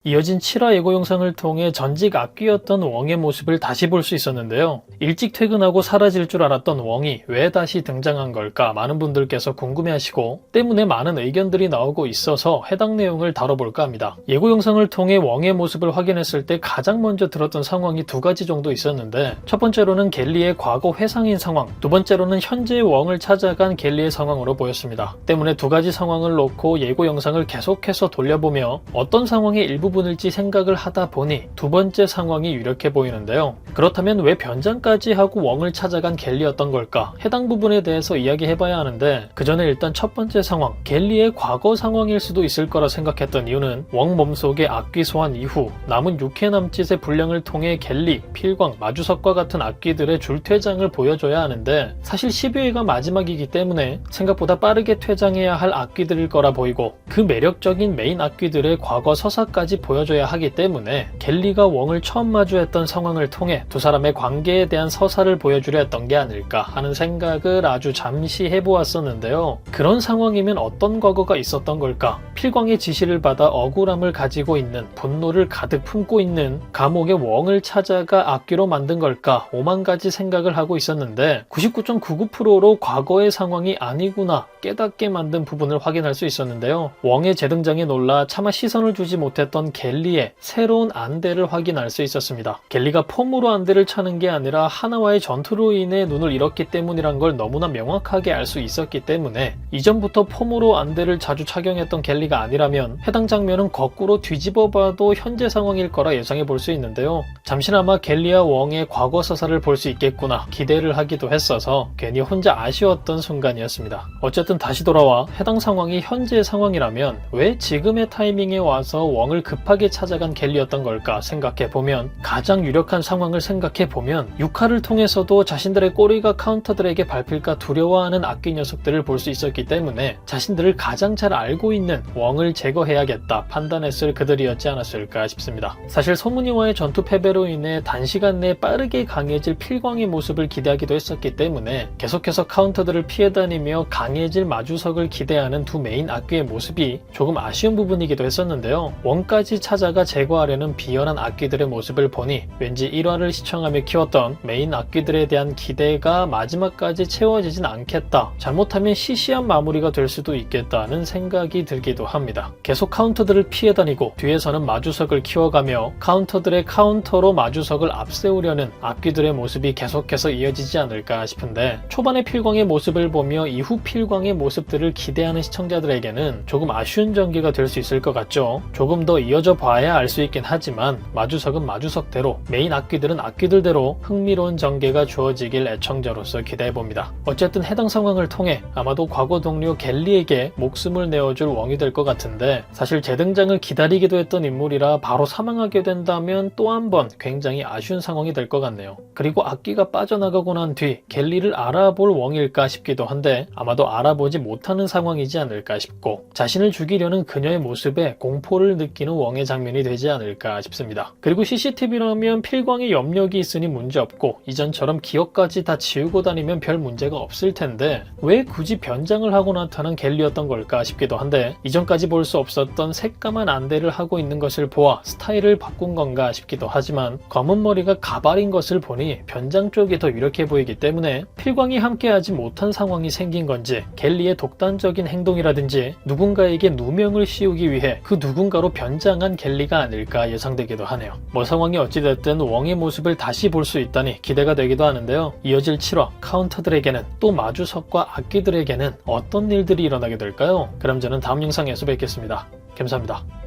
이어진 7화 예고 영상을 통해 전직 악귀였던 웡의 모습을 다시 볼 수 있었는데요. 일찍 퇴근하고 사라질 줄 알았던 웡이 왜 다시 등장한 걸까 많은 분들께서 궁금해하시고 때문에 많은 의견들이 나오고 있어서 해당 내용을 다뤄볼까 합니다. 예고 영상을 통해 웡의 모습을 확인했을 때 가장 먼저 들었던 상황이 두 가지 정도 있었는데, 첫 번째로는 갤리의 과거 회상인 상황, 두 번째로는 현재의 웡을 찾아간 갤리의 상황으로 보였습니다. 때문에 두 가지 상황을 놓고 예고 영상을 계속해서 돌려보며 어떤 상황의 일부분일지 생각을 하다 보니 두 번째 상황이 유력해 보이는데요. 그렇다면 왜 변장까지 하고 웡을 찾아간 갤리였던 걸까? 해당 부분에 대해서 이야기해봐야 하는데, 그 전에 일단 첫 번째 상황, 갤리의 과거 상황일 수도 있을 거라 생각했던 이유는 웡 몸속에 악귀 소환 이후 남은 6회 남짓의 분량을 통해 갤리, 필광, 마주석과 같은 악귀들의 줄퇴장을 보여줘야 하는데, 사실 12회가 마지막이기 때문에 생각보다 빠르게 퇴장해야 할 악귀들일 거라 보이고, 그 매력적인 메인 악귀들의 과거 서사까지 보여줘야 하기 때문에 갤리가 웡을 처음 마주했던 상황을 통해 두 사람의 관계에 대한 서사를 보여주려 했던 게 아닐까 하는 생각을 아주 잠시 해보았었는데요. 그런 상황이면 어떤 과거가 있었던 걸까? 필광의 지시를 받아 억울함을 가지고 있는, 분노를 가득 품고 있는 감옥의 웡을 찾아가 악귀로 만든 걸까? 오만 가지 생각을 하고 있었는데 99.99%로 과거의 상황이 아니구나 깨닫게 만든 부분을 확인할 수 있었는데요. 웡의 재등장에 놀라 차마 시선을 주지 못했던 갤리의 새로운 안대를 확인할 수 있었습니다. 갤리가 폼으로 안대를 차는 게 아니라 하나와의 전투로 인해 눈을 잃었기 때문이란 걸 너무나 명확하게 알 수 있었기 때문에 이전부터 폼으로 안대를 자주 착용했던 갤리가 아니라면 해당 장면은 거꾸로 뒤집어 봐도 현재 상황일 거라 예상해 볼 수 있는데요. 잠시나마 갤리와 웡의 과거 서사를 볼 수 있겠구나 기대를 하기도 했어서 괜히 혼자 아쉬웠던 순간이었습니다. 어쨌든 다시 돌아와 해당 상황이 현재 상황이라면 왜 지금의 타이밍에 와서 웡을 급하게 찾아간 갤리였던 걸까 생각해보면, 가장 유력한 상황을 생각해보면 6화를 통해서도 자신들의 꼬리가 카운터들에게 밟힐까 두려워하는 악귀 녀석들을 볼 수 있었기 때문에 자신들을 가장 잘 알고 있는 웡을 제거해야겠다 판단했을 그들이었지 않았을까 싶습니다. 사실 소문이와의 전투 패배로 인해 단시간 내에 빠르게 강해질 필광의 모습을 기대하기도 했었기 때문에 계속해서 카운터들을 피해 다니며 강해질 마주석을 기대하는 두 메인 악귀의 모습이 조금 아쉬운 부분이기도 했었는데요. 웡까지 찾아가 제거하려는 비열한 악귀들의 모습을 보니 왠지 1화를 시청하며 키웠던 메인 악귀들에 대한 기대가 마지막까지 채워지진 않겠다, 잘못하면 시시한 마무리가 될 수도 있겠다는 생각이 들기도 합니다. 계속 카운터들을 피해 다니고 뒤에서는 마주석을 키워가며 카운터들의 카운터로 마주석을 앞세우려는 악귀들의 모습이 계속해서 이어지지 않을까 싶은데, 초반의 필광의 모습을 보며 이후 필광의 모습들을 기대하는 시청자들에게는 조금 아쉬운 전개가 될 수 있을 것 같죠. 조금 더 이어져 봐야 알 수 있긴 하지만 마주석은 마주석대로, 메인 악귀들은 악귀들대로 흥미로운 전개가 주어지길 애청자로서 기대해봅니다. 어쨌든 해당 상황을 통해 아마도 과거 동료 갤리에게 목숨을 내어줄 웡이 될 것 같은데, 사실 재등장을 기다리기도 했던 인물이라 바로 사망하게 된다면 또 한 번 굉장히 아쉬운 상황이 될 것 같네요. 그리고 악귀가 빠져나가고 난 뒤 갤리를 알아볼 웡일까 싶기도 한데 아마도 알아보지 못하는 상황이지 않을까 싶고, 자신을 죽이려는 그녀의 모습에 공포를 느끼는 웡의 장면이 되지 않을까 싶습니다. 그리고 CCTV라면 필광의 염력이 있으니 문제없고 이전처럼 기억까지 다 지우고 다니면 별 문제가 없을 텐데 왜 굳이 변장을 하고 나타난 갤리였던 걸까 싶기도 한데, 이전까지 볼 수 없었던 새까만 안대를 하고 있는 것을 보아 스타일을 바꾼 건가 싶기도 하지만, 검은 머리가 가발인 것을 보니 변장 쪽이 더 유력해 보이기 때문에 필광이 함께하지 못한 상황이 생긴 건지, 갤리의 독단적인 행동이라든지 누군가에게 누명을 씌우기 위해 그 누군가로 변장한 갤리가 아닐까 예상되기도 하네요. 뭐 상황이 어찌됐든 웡의 모습을 다시 볼 수 있다니 기대가 되기도 하는데요. 이어질 7화 카운터들에게는, 또 마주석과 악귀들에게는 어떤 일들이 일어나게 될까요? 그럼 저는 다음 영상에서 뵙겠습니다. 감사합니다.